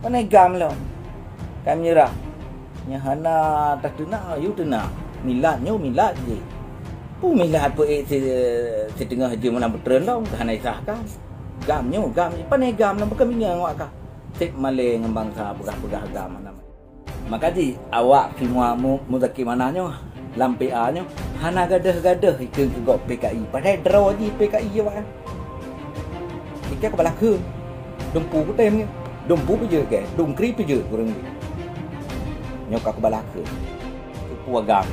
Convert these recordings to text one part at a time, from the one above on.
Panai gam lo. Kami nyerah. Nyahana tak tuna, you tuna. Milatnya milat je. Pu milat pu setengah je mana betren dong. Hanai sahkan. Gamnya gam. Panai gam lo bukan minyak awak kah. Sek malay ngembang sa pegah-pegah gam mana. Maka di awak semua mudaki mananya lampi A-nya hana gadah-gadah ikut ke PKI. Padahal draw di PKI awak. Ikan kepala ke. Dumpu ku tem ni. Dumpu pe je ke. Dum kri pe je kurang ni. Nyokak kepala ke. Ipu agam.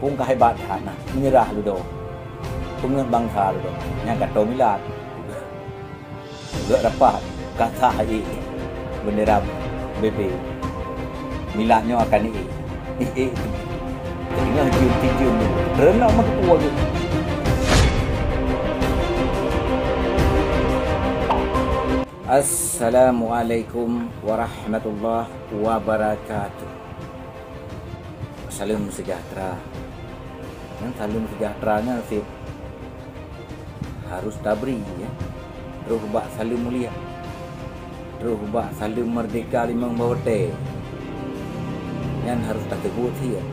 Pung ka hebat hana. Menyerah lu do. Pengen bangsa lu do. Yang kata milat. Gak dapat kata hai bendera BP. Milatnya akan ni. Tengah jum-jum ni. Renang mak ketua tu. Assalamualaikum warahmatullahi wabarakatuh. Salam sejahtera. Yang salam sejahteranya sih harus tabri ya. Terus buat salam mulia. Terus buat salam merdeka limang bawote. Yang harus tak terbut ya.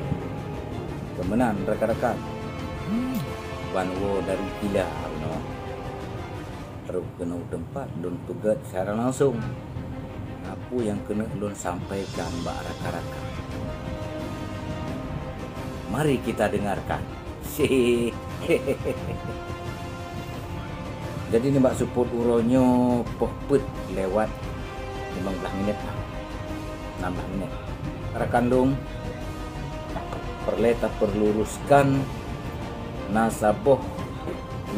Kemenan rekan-rekan. Banwo dari gila no. Terus kena tempat don pegat secara langsung. Apa yang kena ulun sampaikan mbak rakan-rakan. Mari kita dengarkan. Jadi ni mbak support uronyo pohput lewat 15 minit lah. 16 minit. Rakan dong. Perleta perluruskan nasabah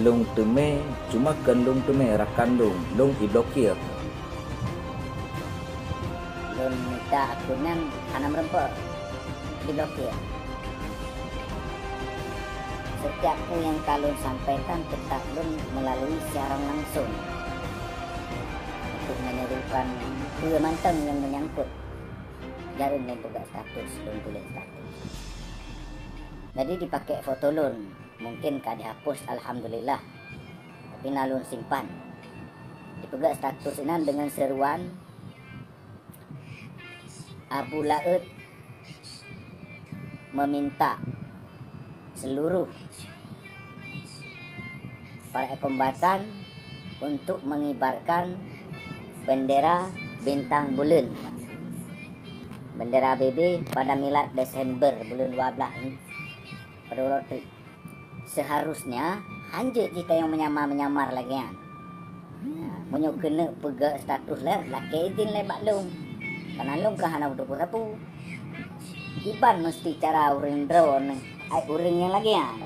long teme cuma kan long teme rakan long diblokir. Long minta akunan hana merempa diblokir. Setiap yang kalun sampaikan tetap long melalui siaran langsung untuk menyerukan dua manteng yang menyangkut jarum dan tugas status long tulis status. Jadi dipakai foto long. Mungkin kah dihapus, alhamdulillah. Tapi nalun simpan. Dipegang status ini dengan seruan Abu Laut meminta seluruh para kombatan untuk mengibarkan bendera bintang bulan, bendera BB pada milad Desember bulan 12 ini. Pada waktu seharusnya hanjut jika yang menyamar lagi kan. Punya kena pegang status lah, laki izin lah baklum. Karena lum ke hana udah sapu. Iban mesti cara orang drone, orang yang lagi kan.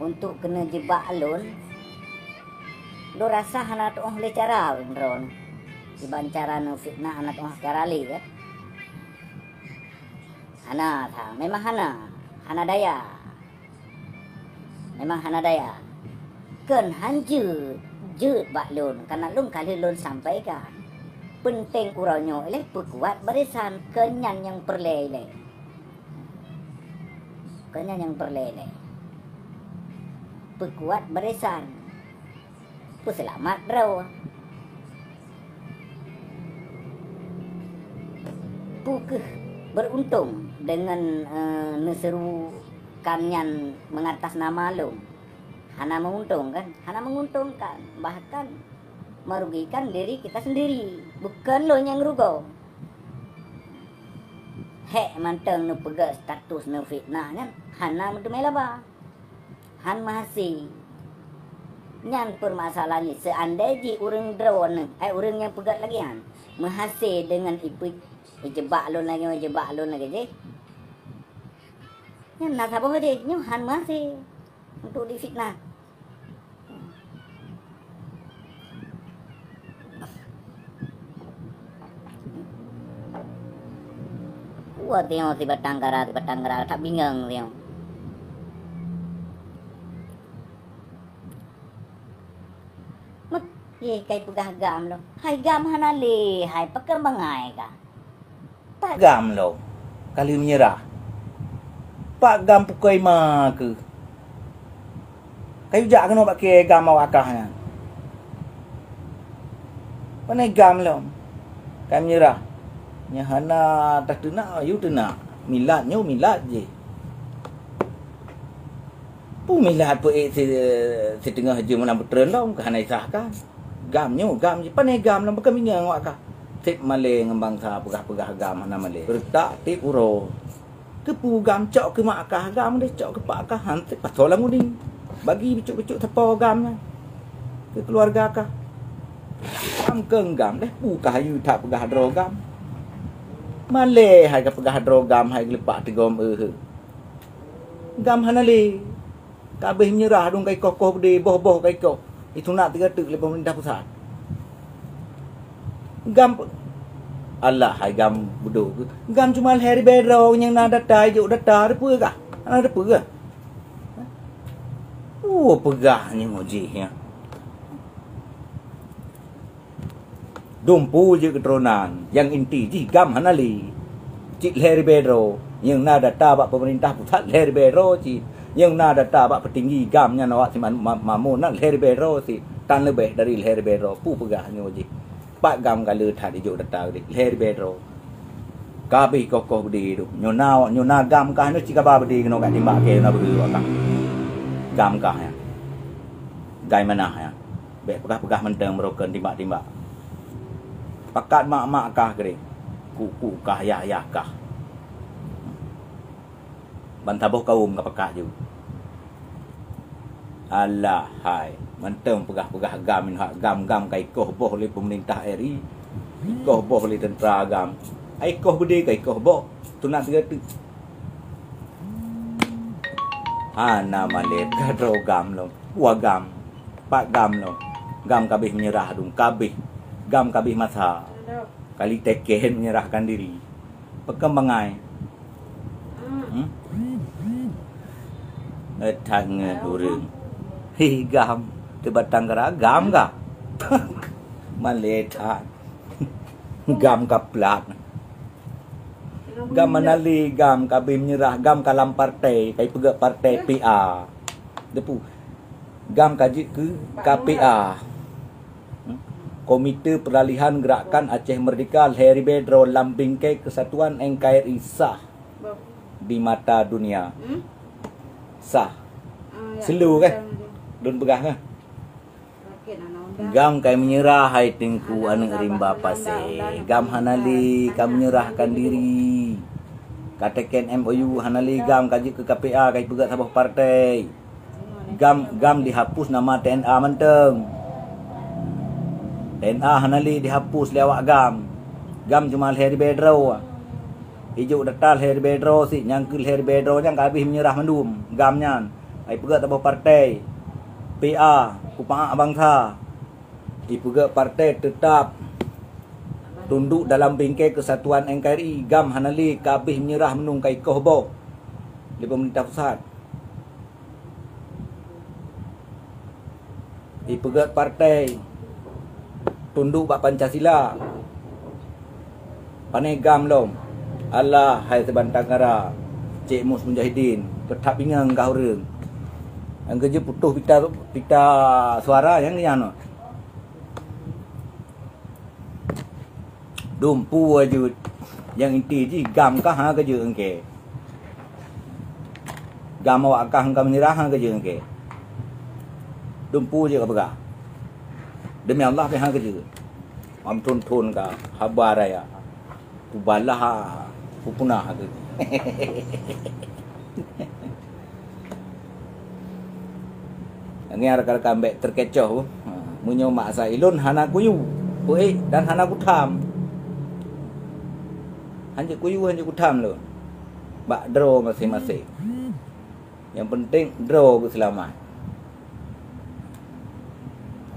Untuk kena jebak alun. Lo rasa hana tu le cara orang drone. Iban cara no fitnah hana tu cara li kan. Hana tha, memang hana daya. Memang hana daya. Ken hanjut jut bak lun. Karena lun kali lun sampaikan. Penting uranyo oleh perkuat barisan. Kenyan yang perlele. Kenyan yang perlele. Perkuat barisan. Puselamat draw. Pukeh beruntung dengan neseru kanyan mengatas nama lo. Hana menguntungkan, bahkan merugikan diri kita sendiri, bukan lo yang rugo. Hek manteng nu pegang status nu fitnah kan, hana mentemela ba. Han masih nyan permasalahannya seandainya orang drone, orang yang pegang lagi kan, mahasih dengan ibu jebak lo lagi je. Yang nasabah dia, nyuhan masih untuk difitnah. Wah tengok tiba tanggara, tak bingung tengok. Mat, kay pegah gam lo. Hai gam hanali, hai pakar bangai ka. Tak gam lo, kali menyerah. Pak gam pukul ma ke. Kayu jak kena pakai gam awak akahnya. Panai gam lo. Kan menyerah. Nyahana tak tena, you tena. Milatnya milat je. Pu milat pu setengah je mana betren dong kahana isahkan. Gamnya gam je panai gam lah bukan minyak awak kah. Sip malay ngembang sa pegah-pegah gam mana malay. Bertak tip uro. Kepu gam cok ke mak kah gam dia cok ke pak kah hantik pasal lah mudi. Bagi bicuk-bicuk tepo gamnya. Ke keluarga kah. Gam kenggam deh pu kah you tak pegah drogam. Malay hai ka pegah drogam hai lepak tigom Gam hanali. Kabeh menyerah dong kai kokoh de boh-boh kai kokoh. Itu nak tergetuk oleh pemerintah pusat. Gam Allah hai gam bodoh. Gam cuma hari bedro yang nak data juk data apa kah? Ada apa kah? Oh pegahnya moji ya. Dumpu je keturunan yang inti ji gam hanali. Cik hari bedro yang nak data bak pemerintah pusat hari bedro cik. Yang nak data bak petinggi gamnya nawak si mamun nak hari bedro si tan lebih dari hari bedro pu pegahnya moji. Pak gam kala tak dijuk data di hari bedro. Kabeh kokoh bedi tu. Nyona gam kah nu cika ba bedi kena kat timbak ke na berdua kah. Gam kah ya. Gai mana ya. Bek pegah-pegah menteng meroken timbak-timbak. Pakat mak-mak kah kere. Kuku kah ya kah. Bantaboh kaum ka pakah je. Allah hai. Menteng pegah-pegah gam kai koh boh oleh pemerintah RI. Koh boh oleh tentera gam. Ai koh bede kai koh boh. Tu nak tergatu. Nama let kadro gam lo. Wagam. Pak gam lo. Gam kabeh menyerah dong kabeh. Gam kabeh masa. Kali teken menyerahkan diri. Perkembangan. Tang durung. Hi gam. Tebatang kara gam ka. Maleta. Gam kaplat. Gam manali gam kabeh menyerah gam kalam partai kai pegak partai PA. Depu. Gam kaji ke KPA. Komite Peralihan Gerakan Aceh Merdeka Hari Bedro Lambingkai Kesatuan NKRI sah di mata dunia. Sah. Selu kan? Dun pegah kan? Gam kai menyerah hai tengku anu rimba pase. Gam hanali kam menyerahkan diri. Katakan MOU hanali gam kaji ke KPA kai pegat sabah partai. Gam dihapus nama TNA menteng. TNA hanali dihapus lewat gam. Gam cuma hari bedro. Ijuk detal hari bedro si nyangkul hari bedro yang kabeh menyerah mendum gamnya. Ai pegat sabah partai. PA Kupang Bangsa. Ipuga partai tetap tunduk dalam bingkai Kesatuan NKRI. Gam hanali kabeh menyerah menungkai kohboh di pemerintah pusat. Ipuga partai tunduk bak Pancasila. Panai gam lom. Allah hai sebantang kara. Cik Mus Mujahidin tetap ingang kau reung. Yang kerja putus pita suara yang no. Dumpu wajud. Yang inti ji gam kah ha kerja engke. Gam awak kah engkau menyerah ha kerja engke. Dumpu je apa? Demi Allah ha kerja. Am tun ka habar raya. Pubalah pupunah kerja. Ini rekan-rekan bek terkecoh. Munyo mak sailun hana kuyu. Puik dan hana kutam. Hanya kuyu hanya kutam lo. Bak draw masing-masing. Yang penting draw selamat.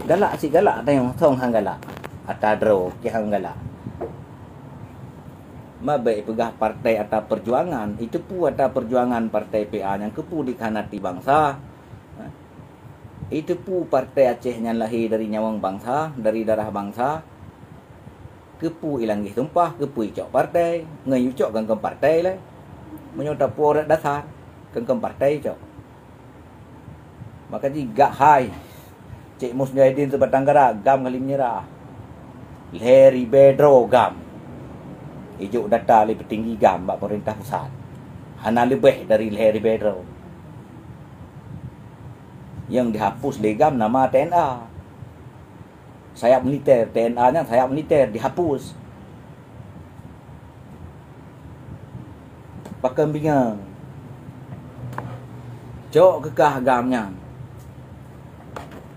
Galak si galak tayong thong hang galak. Ata draw ki hang galak. Mabai pegah partai atau perjuangan. Itu pu atau perjuangan partai PA yang kepu dikhanati bangsa. Itu pu partai Aceh yang lahir dari nyawang bangsa, dari darah bangsa. Kepu ilang gih tumpah, kepu icok partai, ngai icok gangkem partai lah. Menyota pu orang dasar, gangkem partai icok. Maka jika hai, Cik Mus Mujahidin sebatang kara, gam kali menyerah. Hari bedro gam. Ijuk data lebih tinggi gam bak pemerintah pusat. Hana lebih dari Harry Bedro. Yang dihapus legam nama TNA. Sayap militer, TNA-nya sayap militer dihapus. Pakai bingung. Cok kekah gamnya.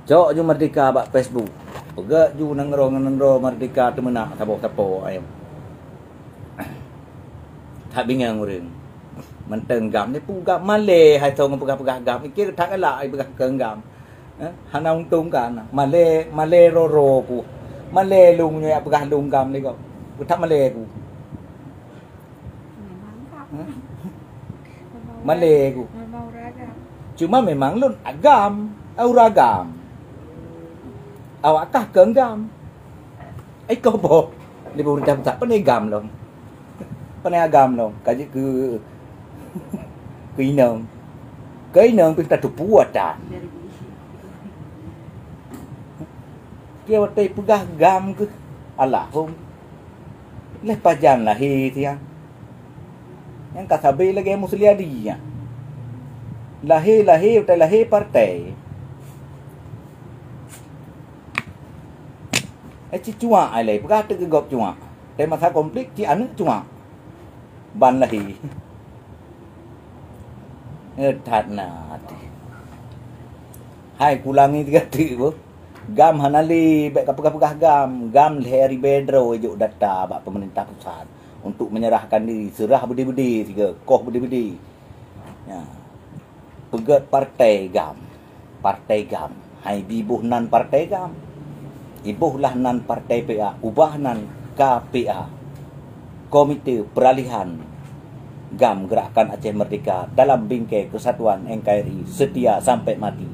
Cok ju merdeka bak Facebook. Pegak ju nangro merdeka temenak tapo ayam. Tak bingung orang. Menteng gam ni pu gam Malay hai tong pegah gam ikir tak elak ai pegah gam. Hana untung kan. Malay roro ku. Malay lung nya pegah lung gam ni kok. Ku tak Malay ku. Malay ku. Cuma memang lun agam, auragam. Awak kah kenggam. Kau boh. Lebih udah tak pernah gam long. Pernah agam long. Kaji ke inang. Ke inang pun tak terpuat dah. Dia waktu pegah gam ke. Alah pun. Lepas jam lahir tiang. Yang kata sabi lagi musliadi ya. Lahir partai. Ci cua ai lai pegah te gop cua. Te masa konflik ci anu cua. Ban lahir. That nanti. Hai kulangi tiga tu. Gam hanali baik pegah gam Harry Bedro juk data bak pemerintah pusat untuk menyerahkan diri serah budi-budi tiga koh budi-budi. Ya. Pegat partai gam. Hai bibuh nan partai gam. Ibuhlah nan partai PA, ubah nan KPA. Komite Peralihan Gam Gerakan Aceh Merdeka dalam bingkai kesatuan NKRI setia sampai mati.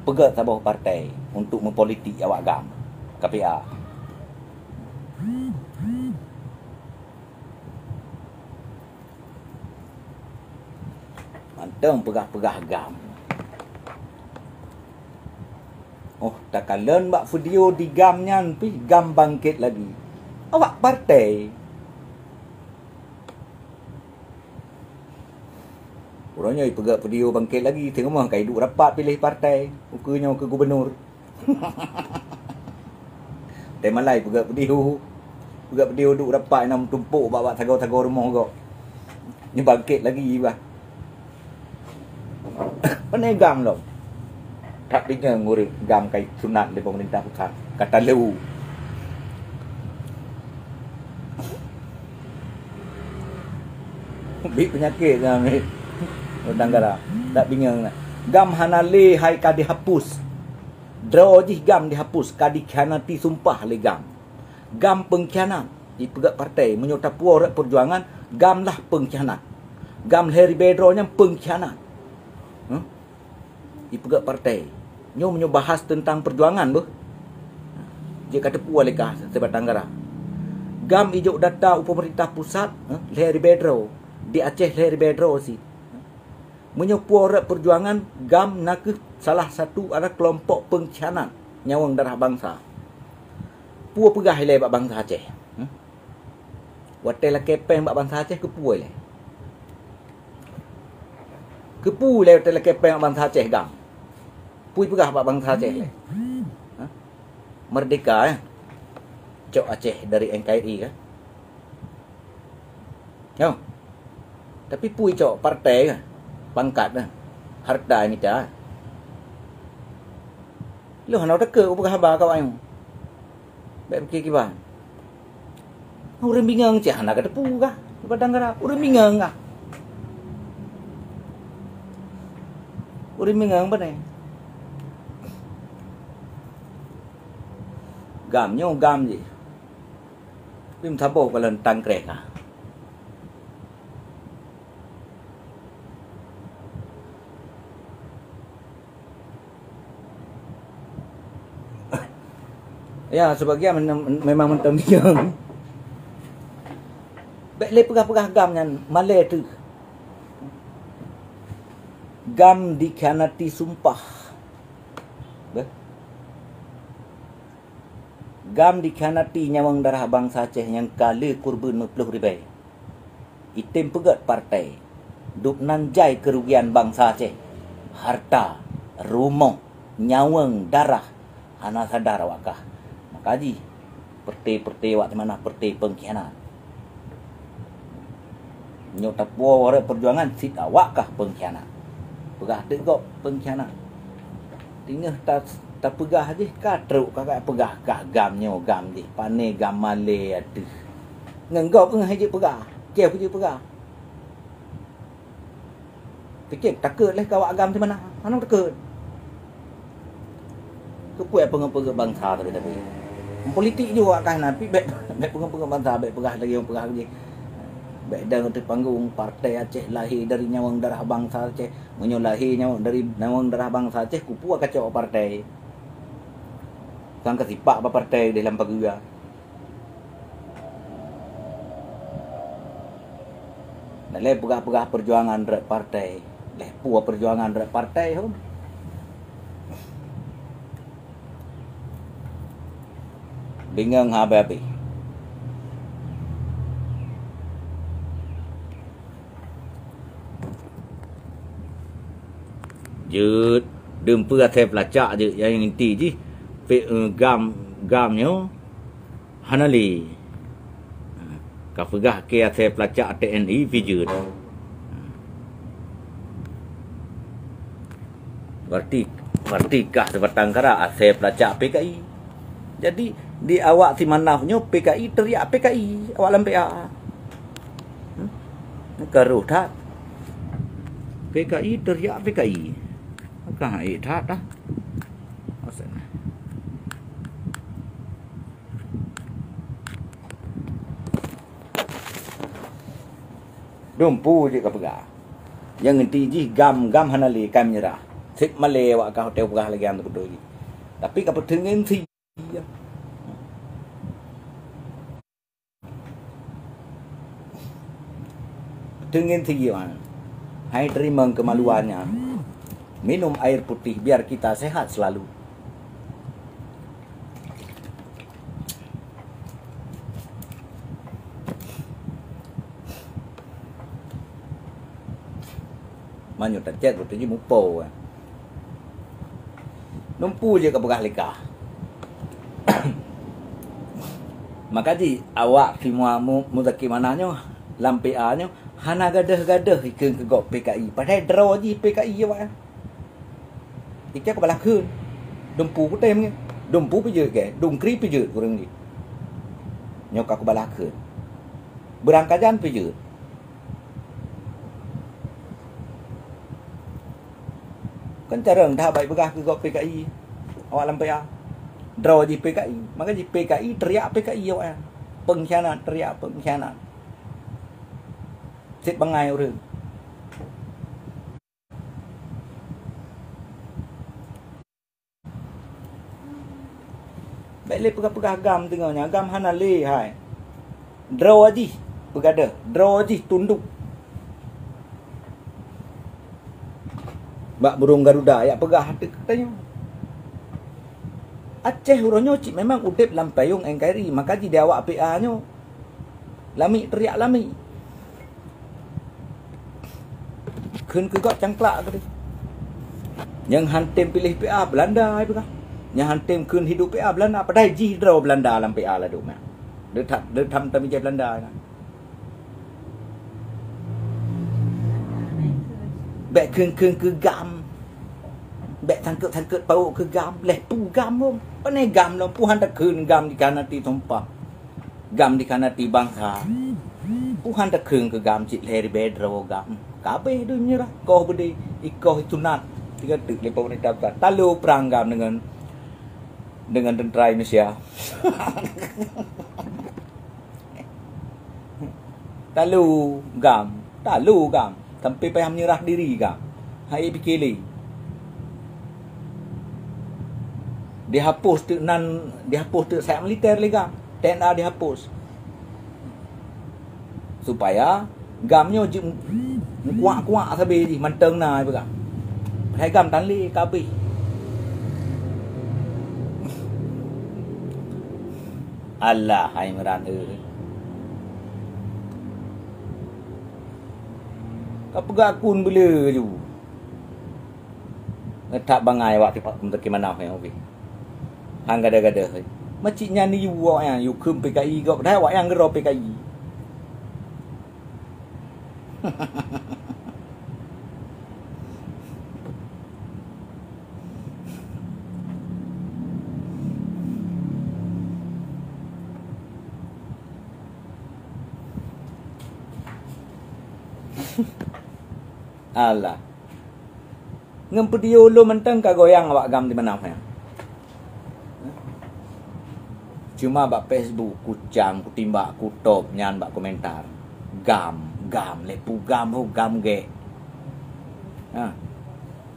Pegat sebuah partai untuk mempolitik awak gam KPA. Manteng pegah gam. Oh, tak kalian buat video di gamnya pi gam bangkit lagi. Awak partai. Orangnya pegat video bangkit lagi. Tengok mah kai duk rapat pilih partai. Ukanya ke gubernur. Tema lain pegat video duk rapat nak tumpuk bawa tagar-tagar rumah kau. Ni bangkit lagi bah. Penegam loh. Tak dengar ngurip gam kai sunat di pemerintah pusat. Kata lewu. Bik penyakit gam ni. Danggara. Tak bingung. Gam hanale hai ka dihapus. Draw jih gam dihapus. Ka dikhianati sumpah le gam. Gam pengkhianat. Di pegat partai. Menyota puara perjuangan. Gam lah pengkhianat. Gam Harry Bedro nya pengkhianat. Di pegat partai. Nyo bahas tentang perjuangan bu. Dia kata puas lekah sebab Tanggara. Gam ijuk data pemerintah pusat, Harry Bedro. Di Aceh Harry Bedro si. Menyupport perjuangan gam nak salah satu ada kelompok pengkhianat nyawang darah bangsa. Puas pegah le bak bangsa Aceh. Watel kepeng bak bangsa Aceh kepuas le. Kepu le watel kepeng bak bangsa Aceh gam. Pui pegah bak bangsa Aceh le. Merdeka Cok Aceh dari NKRI kan. Yo. Tapi pui cok partai kan. Pangkat dah. Harta ni dah. Lu hanau teka pegah ba kau ayu. Baik fikir kiban. Orang bingung cak nak kata pu kah? Padang kara. Orang bingung kah? Orang bingung apa ni? Gam nyo gam je. Bim thabo ka lần tăng krek ah. Ya, sebagian memang mentang bingung. Baik le pegah-pegah gam nyan Malay tu. Gam dikhianati sumpah. Gam dikhianati nyawang darah bangsa Aceh yang kala kurban 50 ribai. Itim pegat partai. Duk nanjai kerugian bangsa Aceh. Harta, rumah, nyawang darah. Hana sadar awakah. Makaji, perti wak mana perti pengkhianat. Nyok tapua warak perjuangan sit awakkah pengkhianat. Pegah tegok pengkhianat. Tinggal tak pegah je katruk kakak pegah kah gamnyo gam je pane gam male ada ngenggop ngah je pegah je pegah fikir takut lah kawak gam di mana anong takut kepuai pengen-pengen bangsa tapi politik juga kan tapi baik pengen-pengen bangsa baik pegah lagi yang pegah je baik dah di panggung partai Aceh lahir dari nyawang darah bangsa Aceh menyo lahir dari nyawang darah bangsa Aceh kupu kacau partai kan kesipak apa partai dalam pagua. Nalai pegah-pegah perjuangan rak partai. Leh puas perjuangan rak partai hom. Bingung hababi. Jut dempur atas pelacak je yang inti je. Gamnya hanali kafegah ke atas pelacak TNI vijud berarti kah sebatang kara atas pelacak PKI jadi di awak si manafnya PKI teriak PKI awak lampai karuh tak PKI teriak PKI kah tak dah dumpu je kapega. Yang inti ji gam hanali kam nyerah. Sik male wak ka hotel pegah lagi am tu ji. Tapi ka petengin si. Petengin si wan. Hai terima kemaluannya. Minum air putih biar kita sehat selalu. Manyo tak chat betul je mupo. Numpu je ke pegah lekah. Maka di awak semua mudaki mananya lampi anyo hana gadah ikeng ke gok PKI. Padahal draw je PKI awak. Ikek kebalah keun. Dumpu ku tem dumpu pe je ke, dungkri pe je kurang ni. Nyok aku balah keun. Berangkajan pe je. Kan cara dah baik pegah ke gok PKI. Awak lampai draw je PKI. Maka je PKI teriak PKI awak. Pengkhianat teriak pengkhianat. Sit bangai orang. Baik pegah-pegah gam tengoknya. Gam hana le hai. Draw je pegada. Draw je tunduk. Bak burung Garuda ya pegah hati katanya. Aceh uronyo cik memang udip lampayung engkari maka di awak PA nyo. Lami teriak lami. Keun kegak cangklak kata. Yang hantem pilih PA Belanda ai pegah. Yang hantem keun hidup PA Belanda padahal ji draw Belanda lam PA la duk mak. Dia tham tam je Belanda kan. Bek keun ke gam. Bek tangkut pau ke gam. Leh pu gam pun. Panai gam lo. Puhan tak keun gam di kanati tompah. Gam di kanati bangsa. Puhan tak keun ke gam cik leri bedro gam. Kabeh tu menyerah. Kau berdiri. Ikoh itu nat. Tiga tuk lepau ni daftar. Talu perang gam dengan tentera Indonesia. Talu gam. Sampai payah menyerah diri gam. Hai fikir li. Dihapus tu saya militer lagi gam. TNA dihapus. Supaya gamnya kuat sabi di manteng na ibu gam. Hai gam tan li kabeh. Allah hai meran kau pegak kun bela je ngetak bangai wak tipak menteri mana yang oke hang gada-gada maciknya ni wak yang you kum PKI kau dah wak yang gero PKI Allah ngempedio lo mentang kagoyang awak gam di mana ya cuma bak Facebook kucam kutimbak kutop nyan bak komentar gam lepu gam ho gam ge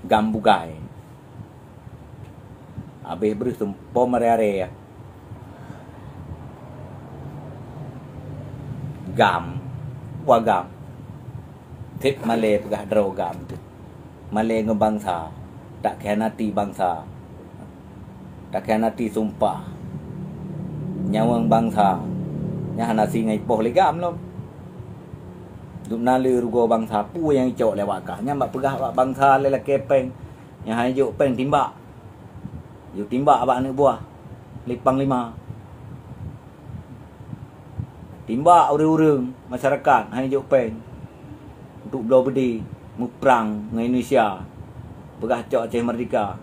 gam bugai abe berus tumpo mare-are ya gam wagam tip Malay pegah drogam tu Malay ngebangsa tak khianati bangsa tak khianati sumpah nyawang bangsa nya nasi ngai poh legam lo duk nale rugo bangsa pu yang icok lewat kah nya mak pegah bak bangsa le la kepeng nya hai juk peng timbak yu timbak bak anak buah lipang lima timbak urang-urang masyarakat hai juk peng untuk belau bedi muprang dengan Indonesia pegah cok Aceh Merdeka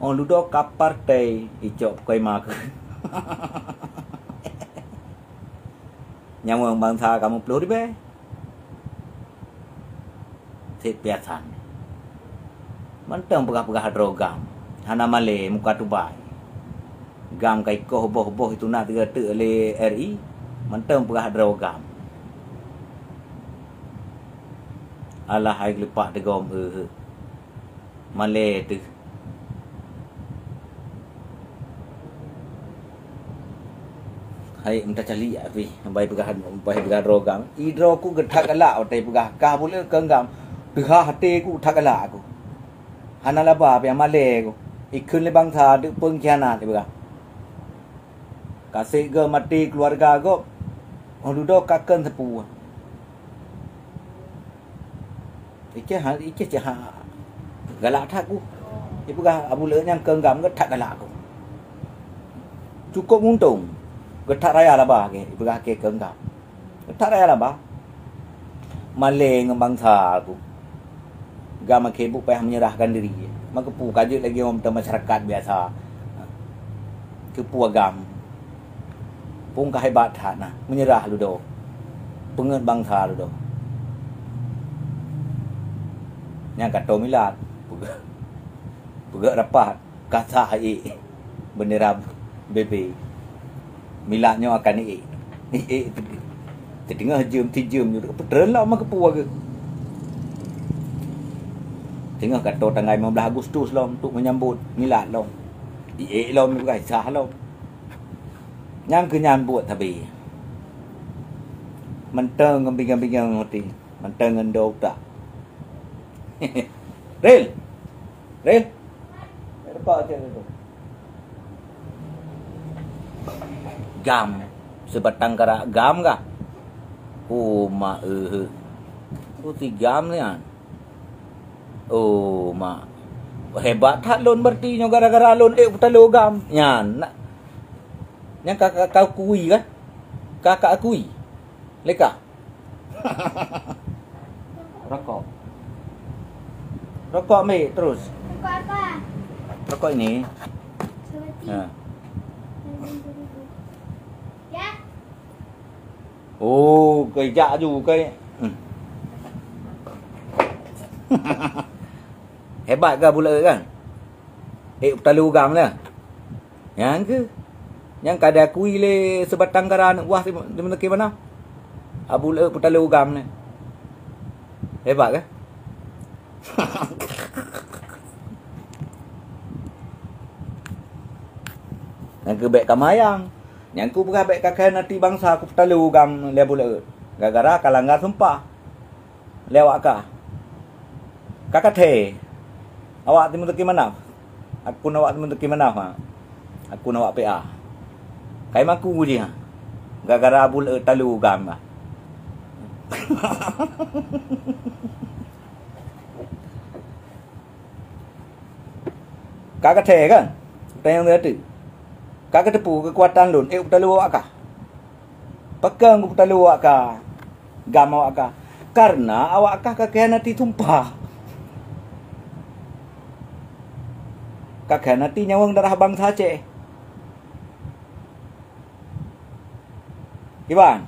on ludo kap partai icok pekoi mak nyamang bangsa kamu perlu dibe sip biasan mentang pegah-pegah drogam hana Malay muka tubai gam kai ko boh itu nak tiga te le RI mentang pegah drogam Allah hai lepak degom Malay tu hai minta cali afi bai pegah drogam idro ku getak galak otai pegah kah boleh kenggam dehah hati ku tak galak aku hana laba pe Malay ku ikun le bangsa de pengkhianat pegah kasih ke mati keluarga go odudo kaken sepu Ike galak tak ku. Ibu gah abu le yang kenggam getak galak ku. Cukup untung. Getak raya lah bah ke. Ibu gah ke kenggam. Getak raya lah bah. Malay ngebangsa ku. Gam ke bu payah menyerahkan diri. Maka pu kajut lagi orang masyarakat biasa. Kepu agam. Pung hebat tak nah. Menyerah lu do. Pengen bangsa lu do. Yang kata milat pegak rapat kata hai bendera BB milatnya akan tengah jam 3 jam petren lah mak kepu ke tengah kata tanggal 15 Agustus lah untuk menyambut milat lah lah bukan sah lah yang kenyambut tapi mentang ngambing-ngambing hati mentang ngendok tak Rel. Apa aja itu? Gam. Sebatang kara gam kah? Oh ma Oh si gam ni kan? Oh ma. Hebat tak lon berarti nyo gara-gara lon putalo gam. Nyan. Yang kakak kau kui kan? Kakak kui. Leka. Rokok. Rokok mi terus. Rokok apa? Rokok ini. Ya. Ya. Oh, kerja juga ke? Hebat ke pula kan? Putalu gam lah. Yang ke? Yang kada kui le sebatang kara anak buah di mana? Abu le putalu gam ni. Hebat ke? Yang ke baik kamayang. Yang ku pegah baik kakak nanti bangsa aku petalu gam le pula. Gara-gara kalanggar sumpah. Lewat kah? Kakak teh. Awak timu teki mana? Aku nak awak timu teki mana? Aku nak awak PA. Kai maku dia. Gara-gara abul talu gam. Kakak teh kan? Tayang dia tu. Kakak tepu kekuatan lun. Talu awak kah? Pegang talu awak kah? Gam awak kah? Karena awak kah kakhianati tumpah. Kakhianati nyawang darah bangsa Aceh. Iban.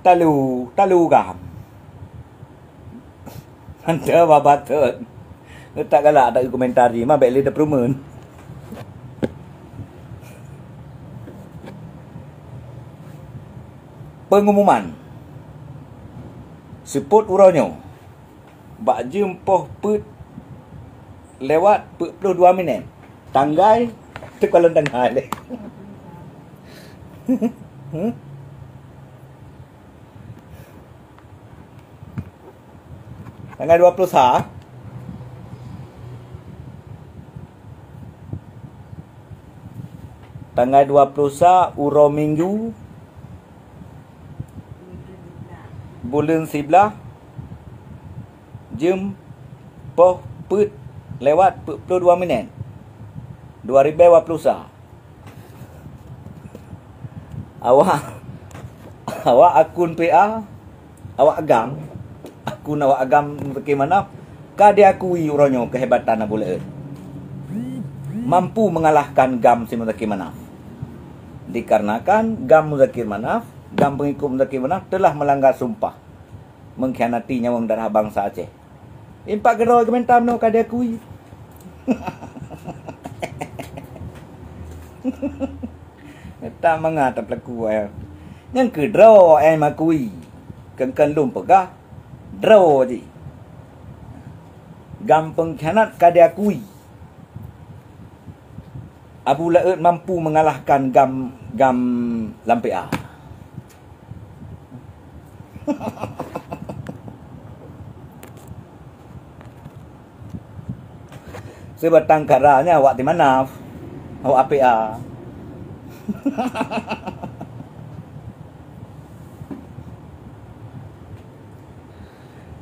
Talu gam. Anda babatun. Tak galak tak komentari mah baik le perumahan. Pengumuman. Seput uronyo. Bak jumpoh put lewat 42 minit. Tanggai tu kalau tanggai. Tanggal 20 sah. Tanggal 20 sah uro minggu bulan 11 jam poh put lewat 42 minit 2020 sah. Awak akun PA awak agam akun awak agam bagaimana ka dia akui uronyo kehebatan Abu Leut mampu mengalahkan gam si Muzakir Manaf dikarenakan gam Muzakir Manaf gam pengikut Muzakir Manaf telah melanggar sumpah mengkhianati nyawang darah bangsa Aceh. Impak geroi komentar no ka dia akui. Tak mengata pelaku ay. Yang ke draw ay makui. Kan lum pegah. Draw je. Gampang khianat ka dia akui. Abu Leut mampu mengalahkan gam Lampea. Sebatang karanya awak di mana? Awak APA.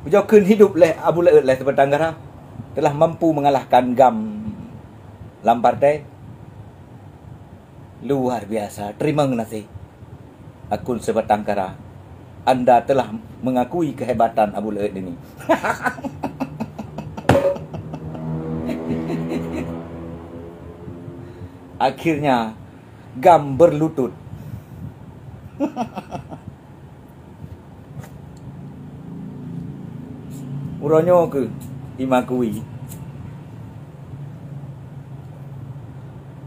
Bujokeun hidup leh Abu Leut leh sebatang kara telah mampu mengalahkan gam Lampartai. Luar biasa. Terima kasih. Akun sebatang kara. Anda telah mengakui kehebatan Abu Leut ini. Akhirnya gam berlutut. Uronyo ke imakui.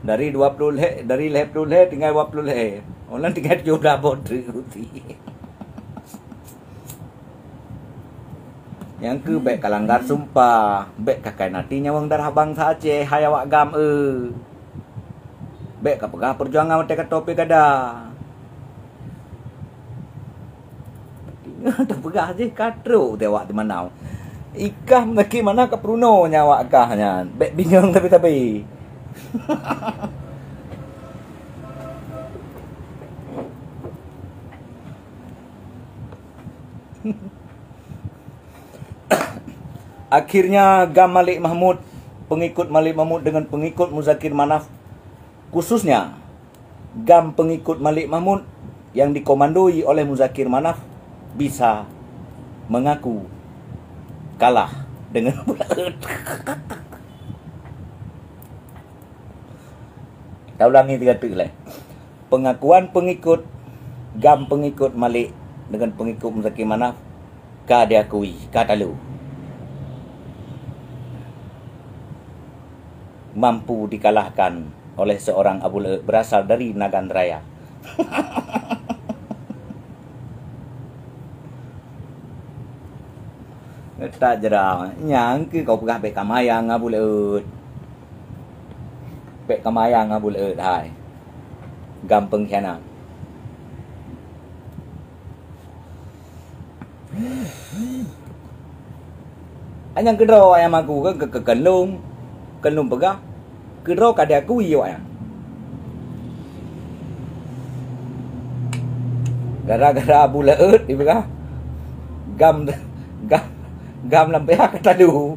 Dari 20 leh, dari 20 leh tinggal 20 leh. Orang tinggal jodoh bodri ruti. Yang ke baik kalanggar sumpah, baik kakai nanti nyawang darah bangsa Aceh, hai awak gam baik kapegah perjuangan mereka topi kada. Tak pegah je katro tewak di Manau. Ikah maki mana ke Bruno nyawa akahnya. Baik bingung tapi. Akhirnya gam Malik Mahmud, pengikut Malik Mahmud dengan pengikut Muzakir Manaf, khususnya gam pengikut Malik Mahmud yang dikomandoi oleh Muzakir Manaf bisa mengaku kalah dengan Abu Leut. Kita ulangi 3 kali. Pengakuan pengikut gam pengikut Malik dengan pengikut Muzakir Manaf ka diakui, kata lu mampu dikalahkan oleh seorang Abu Leut berasal dari Nagan Raya. Tak jerah nyang ke kau pegah bek kamayang Abu Leut. Bek kamayang Abu Leut hai. Gampang khianat. Anyang kedro ayam aku ke kelung pegah. Kedro kada aku iyo ayam. Gara-gara bula di pegah. Gam lampai kata dulu.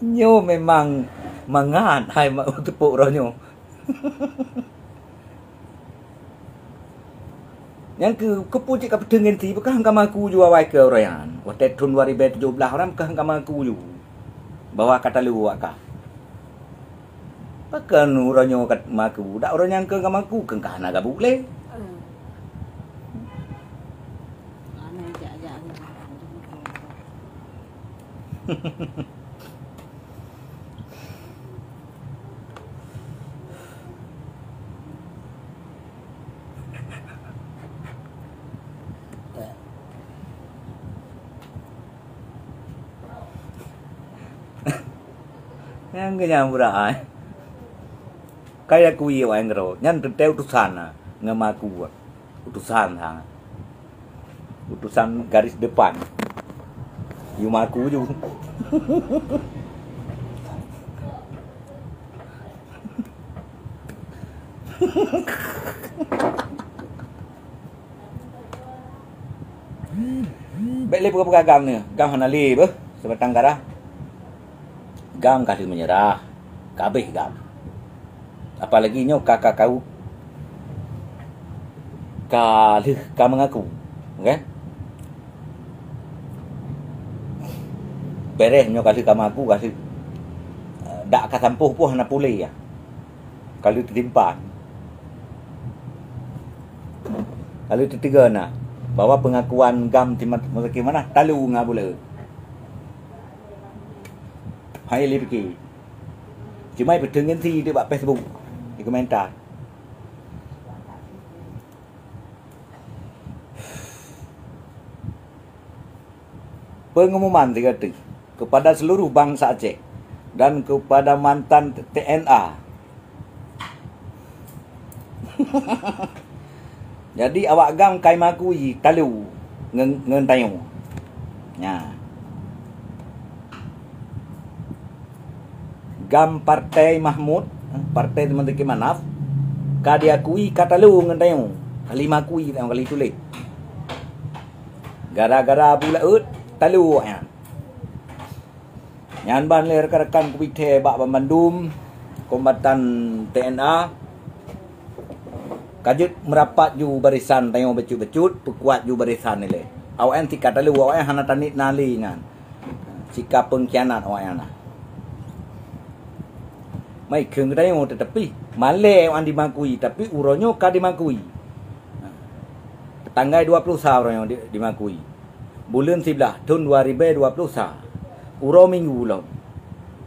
Nyo memang mangat hai tepuk rohnyo. Yang kepucik ke pedengin ti bekah hangkam aku ju awai ke orayan. Waktu tahun 2017 orang bekah hangkam aku ju. Bawa kata lu akah. Pakan uranyo kat maku. Dak orang yang ke hangkam aku ke kana gabuk le. Yang kenyang berai. Kaya ku iyo ang ro. Nyan tete utusan na ngamaku. Utusan ha. Utusan garis depan. Yumaku ju. Baik le buka gam ni. Gam hanali be sebatang garah. Gam kali menyerah. Kabeh gam. Apalagi nyo kakak kau kali kau mengaku. Okay? Beres nyo kali kau mengaku kali dak kasampuh puh na pulih ya. Kali tertimpa. Kali ketiga na bahwa pengakuan gam mana talu ngabula. Hai li fikir. Cuma berdengan si di Facebook di komentar. Pengumuman 3 kepada seluruh bangsa Aceh dan kepada mantan TNA. Jadi awak gam kai makui talu ngentayu. Ya. Gam Partai Mahmud, Partai Teman-Teman Manaf, kadiakui kata lu ngentayu. Kali makui kali tulis. Gara-gara bula talu ya. Nyan ban le rekan-rekan komite bak Bandung kombatan TNA kajut merapat ju barisan tayo becut-becut pekuat ju barisan ni le. Awan ti kata lu awan hana tanit nali ngan. Sikap pengkhianat awan na. Mai keung tayo tetapi male awan dimakui tapi uronyo ka dimakui. Tanggal 20 orang yang dimakui. Bulan 11 tahun 2020 uro minggu lo.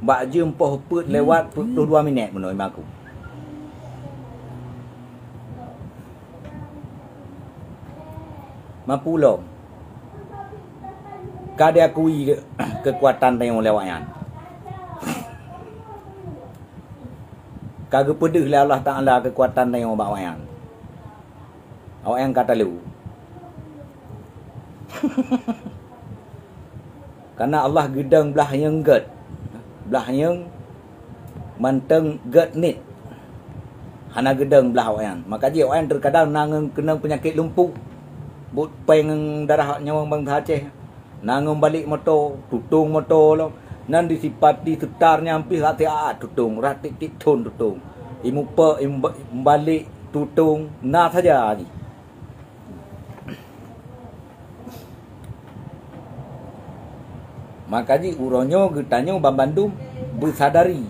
Mbak jumpa put lewat 22 minit menoi maku. Mampu lo. Kade akui kekuatan yang lewatnya. Kagak pedih le Allah Taala kekuatan yang bawayan. Awak yang kata lu. Karena Allah gedang belah yang ged. Belah yang manteng ged nit. Hana gedang belah awak yang. Maka je awak yang terkadang nang kena penyakit lumpuh. But peng darah nyawang bangsa Aceh. Nang balik motor, tutung motor lo. Nan disipati setarnya hampir hati tutung, ratik titun tutung. Imu balik tutung, na saja ni. Maka ji uronyo getanyo Bandung bersadari.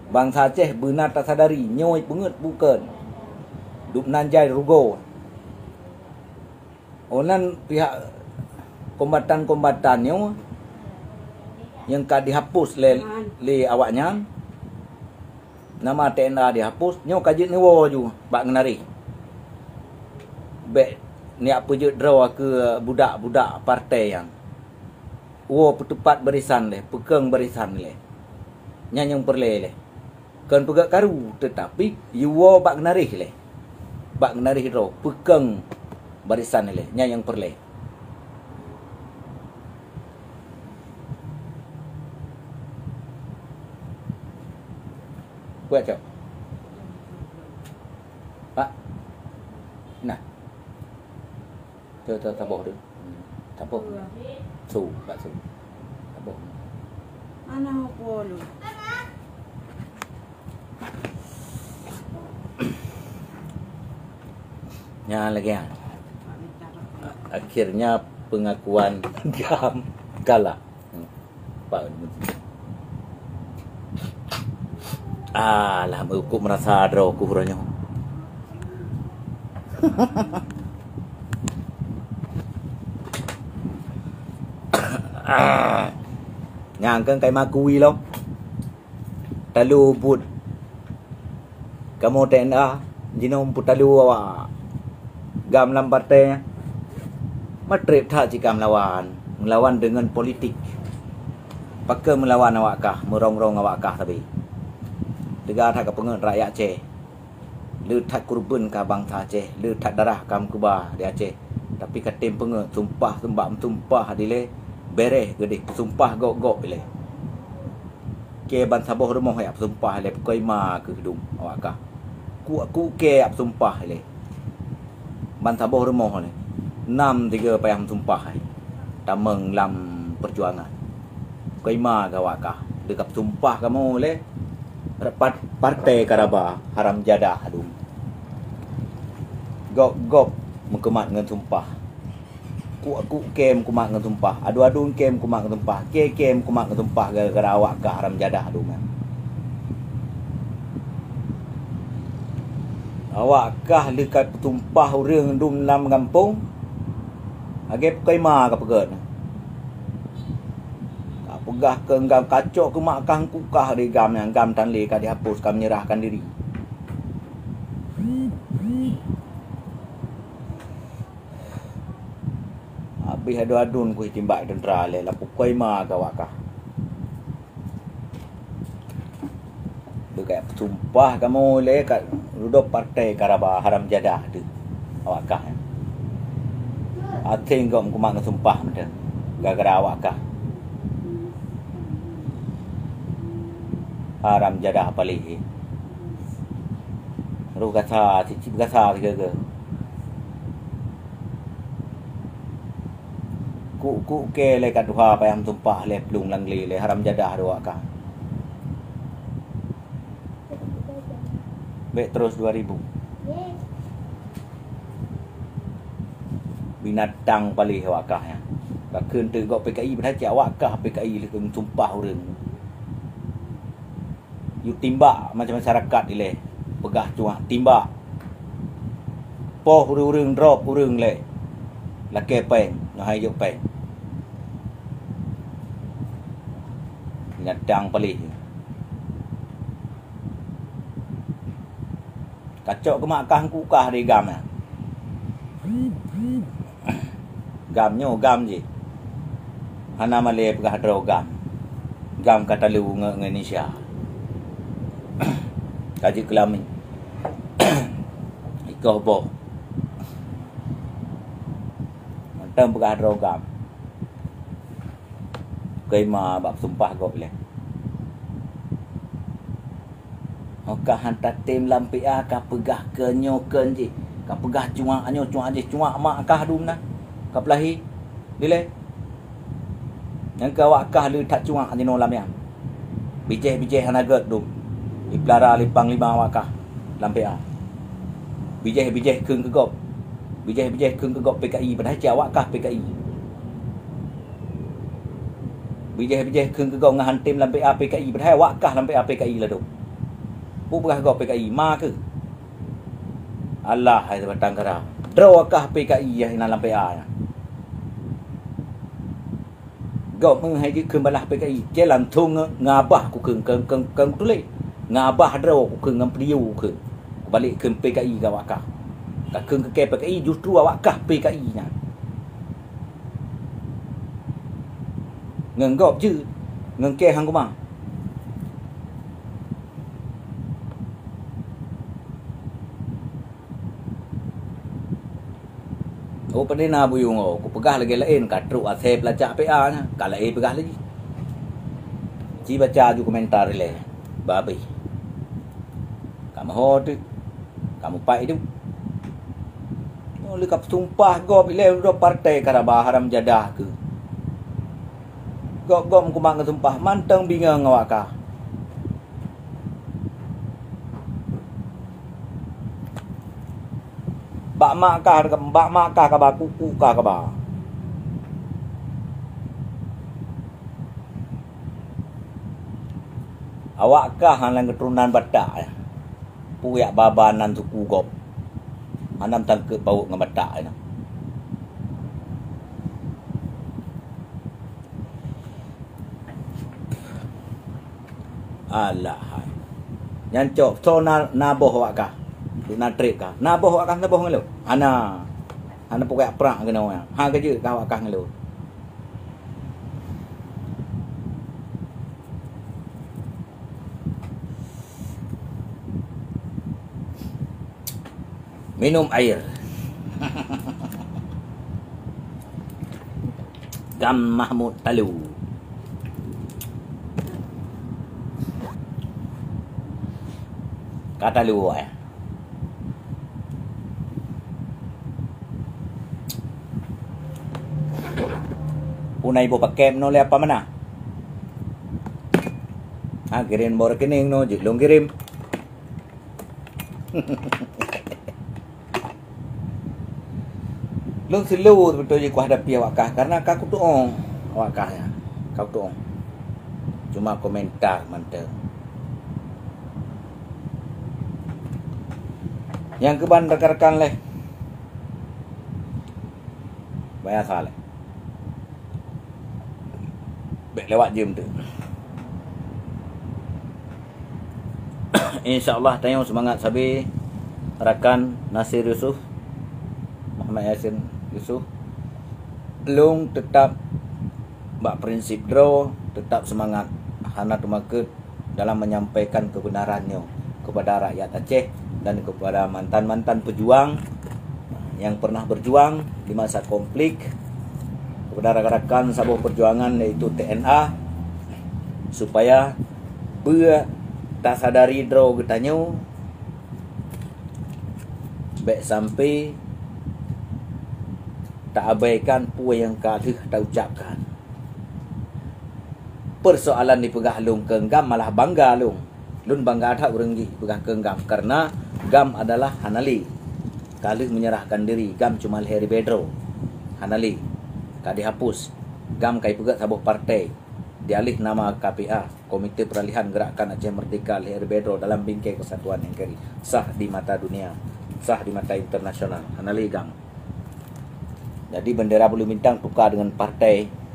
Bangsa Aceh benar tak sadari, nyoy penget bukan. Duk nanjai rugo. Onan pihak kombatan-kombatannya yang kad dihapus le awaknya nama TNA dihapus nyo kajit ni wo ju bak ngenari be ni apa je draw ke budak-budak partai yang wo petepat barisan le pekeng barisan le nyanyang perle le kan pegak karu tetapi you wo bak ngenari le bak ngenari ro pekeng barisan le nya yang perle buat cok pak nah tu taboh tu taboh su tak su taboh Ano po lo? nya lagi ya. Akhirnya pengakuan Gam kalah. Pak lah aku merasa draw ku huranya. Ngangkang kay makui lo. Talu put. Kamu tenda jinom putalu wa. Gam lam partai matrep tak jika melawan dengan politik pakai melawan awak kah merongrong awak kah tapi tegak tak kepengen rakyat Aceh lu tak kurban ka bangsa Aceh lu tak darah kam kuba di Aceh tapi katim pengen sumpah dile bereh gede sumpah gok bile ke ban saboh rumah ya sumpah le koi ma ke hidung awak kah ku ke sumpah le ban saboh rumah ni 6-3 payam sumpah tameng lam perjuangan koi ma ka wakah dekat sumpah kamu le rapat partai Karaba haram jadah adum gok mengkemat dengan sumpah ku kem kumat dengan sumpah adu kem kumat dengan sumpah kem kumat dengan sumpah gara-gara awak ka haram jadah adum awak kah dekat tumpah urang dum dalam kampung agak kai ma ka pegat ka pegah ke ngam kacok ke mak kang kukah di gam yang gam tan le ka dihapus ka menyerahkan diri habis adu-adun ku timbak tentera le lapu kai ma ka wakah dekat sumpah kamu le kat duduk partai Karaba haram jadah tu awak kah ating kau kumak sumpah macam gara-gara awak kah haram jadah palih ru kata cicip kata ke ku ke le kat duha payam sumpah le plung langli le haram jadah awak kah baik terus 2000 binatang palih wakah ya bakun tu gok PKI berhaji wakah PKI le kung sumpah urang yu timbak macam masyarakat ile pegah cuah timbak poh urang drop urang le lake peng ngahai yok peng binatang palih kacok ke makah kukah di gam ya. Gamnya gam je. Hana male pegah draw gam. Gam kata lu Indonesia. Kaji kelamin. Ikoh boh. Mantam pegah draw gam. Kaima bab sumpah gok le. Okah hantar tim lampia ka pegah ke nyoken je. Ka pegah cuak anyo cuak je cuak mak kah dum na. Ka pelahi. Dile. Yang ka wakah lu tak cuak je no lam yang. Bijeh hanagat dum. Iplara lipang lima wakah lampia. Bijeh keung kegop. Bijeh keung kegop PKI padahal wakah PKI. Bijeh keung kegop ngahan tim lampia PKI padahal wakah lampia PKI lah dum. Pu pegah kau PKI ma ke? Allah hai batang kara. Draw kah PKI yang dalam PA. Kau menghai ke balah PKI. Jalan thung ngabah ku keung tulis. Ngabah draw ku keung ngam priu ke. Balik ke PKI ka wakah. Ka keung ke PKI justru awak kah PKI nya. Ngenggop je. Ngengke hang kumang. Ku pernah buyung ku pegah lagi lain katruk asep lacak PA nya. Kalau pegah lagi. Ci baca ju komentar le. Babi. Kamu hot. Kamu pai itu. Oleh kap sumpah gop ile do partai Karabah haram jadah ke. Gop ku mak sumpah manteng bingung awak ka. Bak mak kah ka ba kuku kah ka ba. Awak kah halang keturunan Batak ya. Puyak babanan suku gop. Anam tangke bau dengan Batak ya. Alah hai. Nyancok so naboh awak kah. Na trip kah. Naboh awak kah naboh ngelo. Ana puyak perang kena orang. Ha kerja kah awak kah ngelo. Minum air. Gam Mahmud Talu. Kata lu ya. Punai bo pakai no le apa mana? Kirim bor kening no jilong kirim. Long selalu betul je ku hadapi awak kah karena aku tuong awak kah ya. Kau tuong. Cuma komentar mantap. Yang keban rekan-rekan leh. Bayar salah. Baik lewat jam tu. InsyaAllah tayang semangat sabi rakan Nasir Yusuf Muhammad Yasin Yusuf Long tetap bak prinsip draw, tetap semangat hana tumaket dalam menyampaikan kebenarannya kepada rakyat Aceh dan kepada mantan-mantan pejuang yang pernah berjuang di masa konflik, kepada rakan-rakan sabuh perjuangan yaitu TNA, supaya tak sadari draw getanyo baik sampai tak abaikan pua yang kalih tak ucapkan. Persoalan di pegah lung kenggam malah bangga lung. Lun bangga tak berenggi pegah kenggam karena gam adalah Hanali. Kalih menyerahkan diri, gam cuma Heri Bedro. Hanali kadi hapus. Gam kai pegat sabuh partai dialih nama KPA, Komite Peralihan Gerakan Aceh Merdeka Heri Bedro dalam bingkai kesatuan yang keri. Sah di mata dunia, sah di mata internasional. Hanali gam. Jadi bendera bulu bintang tukar dengan partai.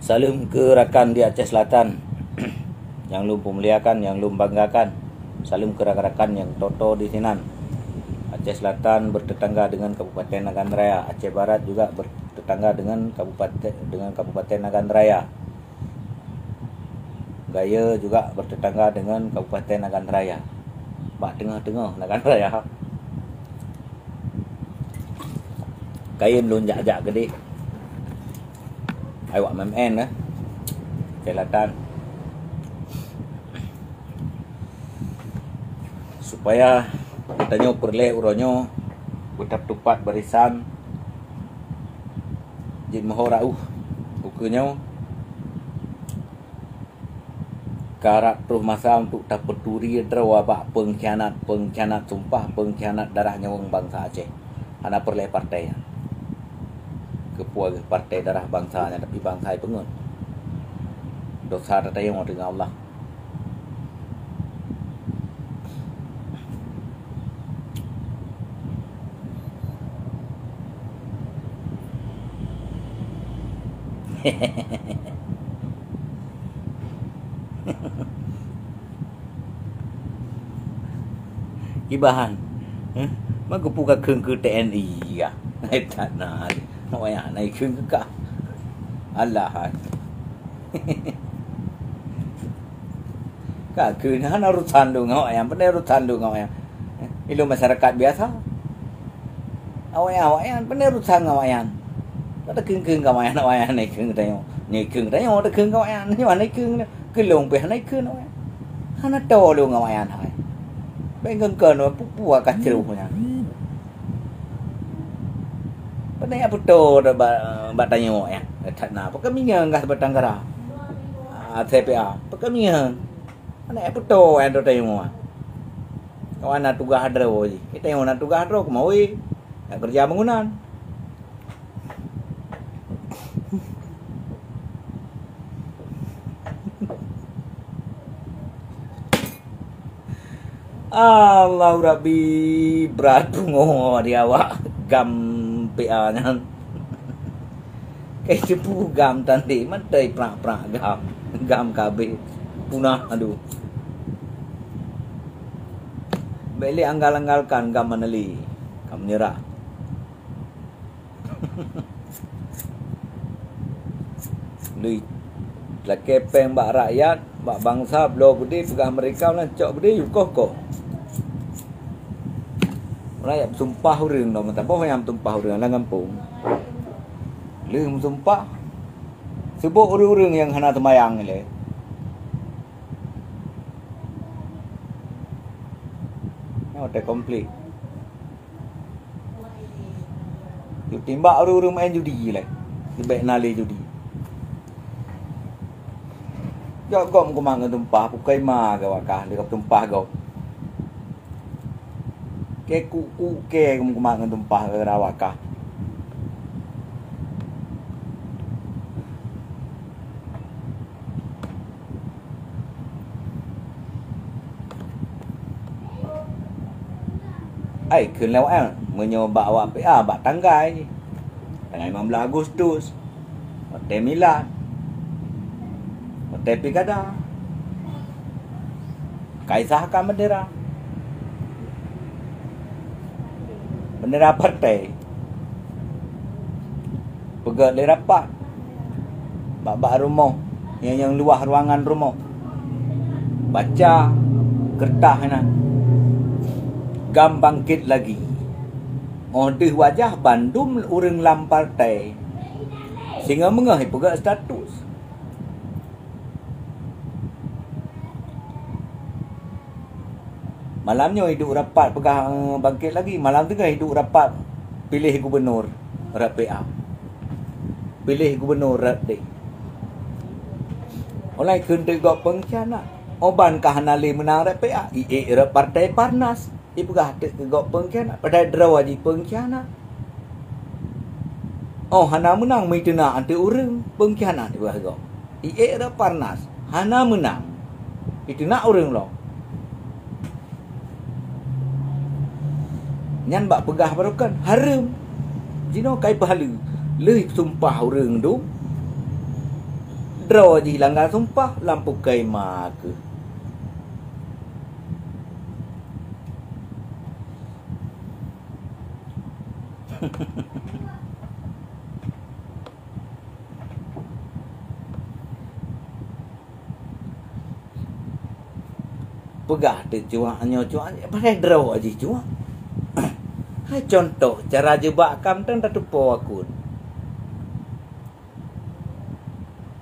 Salam ke rakan di Aceh Selatan yang lu pemuliakan, yang lu banggakan. Salam ke rakan-rakan yang toto di Sinan. Aceh Selatan bertetangga dengan Kabupaten Nagan Raya. Aceh Barat juga bertetangga dengan Kabupaten Nagan Raya. Gaya juga bertetangga dengan Kabupaten Nagan Raya. Bak tengah-tengah Nagan Raya. Kain lu jak-jak gede. Awak MMN Selatan supaya katanya perleh uronyo betap tupat barisan jin mahora bukunya karak terus masa untuk tak peturi draw apa pengkhianat sumpah pengkhianat darahnya wong bangsa Aceh ana perleh partai kepuas partai darah bangsanya tapi bangsa itu pengen dosa data yang dengan Allah. Ibahan. Maka puka keung ke TNI ya. Hai tak nak. Nak wayang naik keung ke kah? Allah hai. Kak keung hana urusan lu ngau ayam, benar urusan lu ngau ayam. Ilu masyarakat biasa. Awayang benar urusan ngau ayam. Ada keung ngau ayam nak wayang naik keung tayong. Naik keung tayong ada keung ngau ayam. Ni mana keung ke long pe naik keung ngau ayam. Hana to lu ngau ayam hai. Bengeng keun pupu kacau punya. Pandai apa to ba tanya ya. Tak nak apa kami yang gas bertanggara. TPA. Apa kami yang pandai apa to yang to tanya. Kawan nak tugas hadro je. Kita yang nak tugas hadro kemau nak kerja bangunan. Allah Rabbi berat bungo dia awak gam PA nya. Kai cepu gam tadi mantai prak gam KB punah aduh. Beli anggal-anggalkan gam manali. Gam nyerah. Lui laki peng bak rakyat, bak bangsa belau budi pegah mereka lancok budi yukoh. Rakyat bersumpah urang dah mentah boh yang tumpah urang dalam kampung. Leuh sumpah. Sebut urang yang hana temayang ni le. Oh, tak komplit. You timbak urang main judi le. Lebih nali judi. Jok gom ko mang tumpah pukai ma ka wakah dekat tumpah go. Ke kuku ke kumang tumpah ke rawakah. Ai keun lewat menyoba awak PA bak tanggai. Tanggai 15 Agustus. Hotel Milan. Hotel Pigada. Kaisahkan bendera. Bendera partai. Pegat le rapat. Bak rumah yang luah ruangan rumah. Baca kertas na. Gam bangkit lagi. Odeh wajah bandum urang lam partai. Sehingga mengah pegat status. Malamnya hidup rapat pegang bangkit lagi. Malam tengah hidup rapat pilih gubernur RPA. Pilih gubernur RD. Oleh kendi gok pengkhianat. Oban kahanali menang RPA. Partai Parnas. Ipegah gok pengkhianat. Pada draw aji pengkhianat. Oh, hana menang mitena anti urang pengkhianat di bawah gok. Parnas. Hana menang. Itu nak urang lo. Nyan bak pegah barukan haram. Jino kai pahala. Leuh sumpah urang tu. Draw ji langgar sumpah lampu kai ma ke. Pegah tu cuaknya pakai draw aja cuak. Hai contoh cara jebak kam dan tak tupo aku.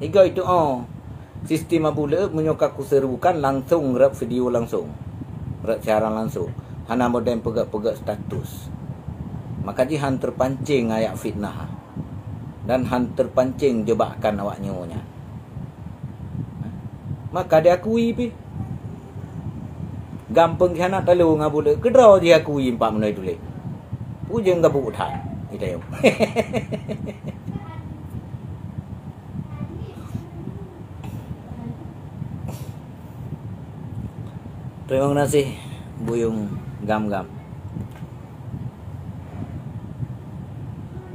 Higa itu sistem abula menyokak kuserukan langsung rap video langsung. Rap siaran langsung. Hana modem pegak-pegak status. Maka ji han terpancing ayak fitnah. Dan han terpancing jebakan awak nyonya. Maka dia akui pi. Gampang khianat lalu ngabula kedraw dia akui 4 menit dulu. Pujang gabuk thai kita yo. Terima kasih buyung gam-gam.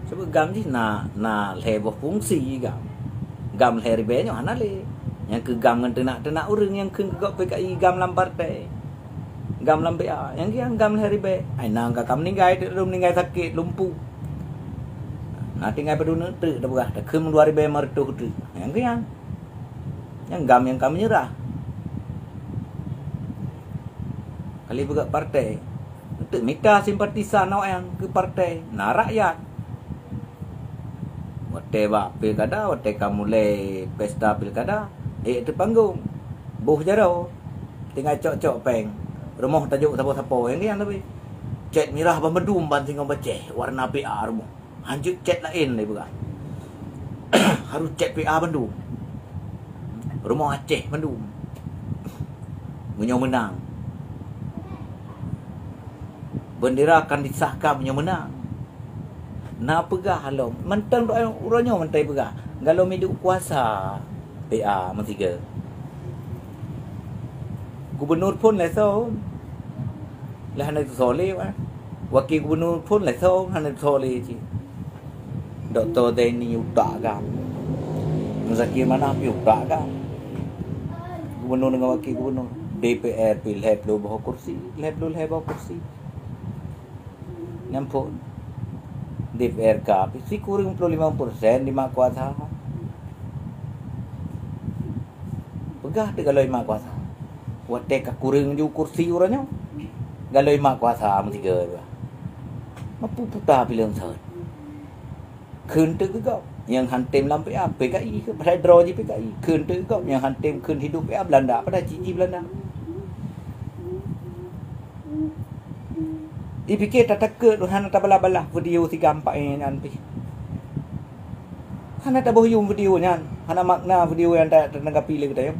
Sebab gam ni na leboh fungsi gam. Gam leribe nyo ana le. Yang ke gam ngan tenak-tenak urang yang ke gok PKI gam lam partai. Gam lam PA. Yang kian gam hari be. Ai nang ka kam meninggal sakit lumpuh. Nah tinggal peduna tu dah berah. Dah kem 2 hari be mertu tu. Yang kian. Yang gam yang kam menyerah. Kali bergerak partai. Untuk minta simpatisan yang ke partai. Nah rakyat. Waktu bak pilkada, waktu kamu mulai pesta pilkada. Itu panggung. Buh jaro. Tinggal cok-cok peng. Rumah tajuk siapa-siapa yang kian tapi. Cat merah bermedum banting orang baca. Warna PA rumah. Hancur cat lain lagi bergerak. Harus cat PA Bandung. Rumah Aceh Bandung. Punya menang. Bendera akan disahkan punya menang. Nak pegah halau. Mentang urangnya mentai pegah. Kalau hidup kuasa PA Mentiga. Gubernur pun lesau. Lah hendak soleh kan. Wakil gubernur pun lesau hendak soleh je. Dr. Deni utak kan. Muzakir mana pi utak kan. Gubernur dengan wakil gubernur. DPR pilih lu bawa kursi. Pilih bawa kursi. Nyampun DPR ka si kurang 55% di mak kuasa. Pegah de kalau mak kuasa. Wate ka kurang ju kursi urangnya. Kalau mak kuasa mesti ke. Mampu putar bilang sat. Keun tu ke kau yang hantem lampai PKI ke pada draw je PKI. Keun tu kau yang hantem keun hidup Belanda pada cici Belanda. Dipikir tak takut hana tak balah-balah video 3-4 ini nanti. Hana tak bohong video nya, hana makna video yang tak tanggapi lagi kita ya.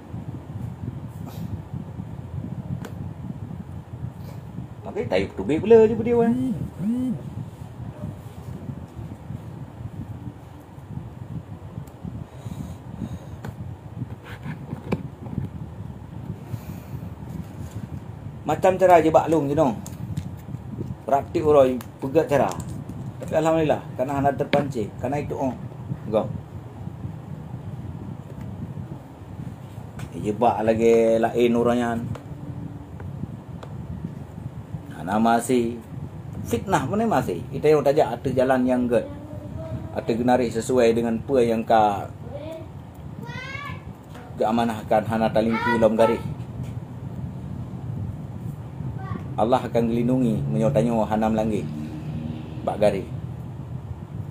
Tapi tayu tu be pula je video ni. Macam cara je baklung je dong. Praktik orang pegat cara. Tapi alhamdulillah karena anda terpancing, karena itu gong. Jebak lagi lain orangnya. Ana masih fitnah pun masih. Kita yang tajak ada jalan yang good. Ada genarik sesuai dengan apa yang keamanahkan hana talingku dalam garis. Allah akan melindungi menyotanya hanam langit bak gari.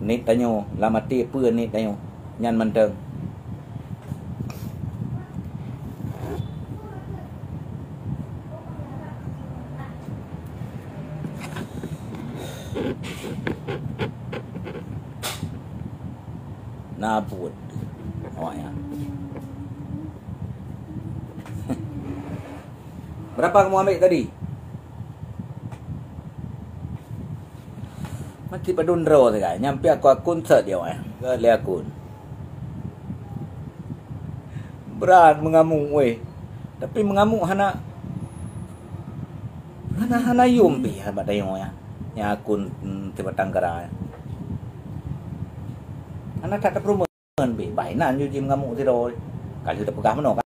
Ni tanya la mati apa ni tanya nyan menteng. Nabut awaknya. Berapa kamu ambil tadi? Mati padun draw sekali. Nyampe aku akun set dia orang. Ke akun. Berat mengamuk weh. Tapi mengamuk hana yum pi habat dayong ya. Yang akun tiba tangkara. Hana tak ada perumahan pi. Bainan ju mengamuk ti draw. Kali dah pegah mano.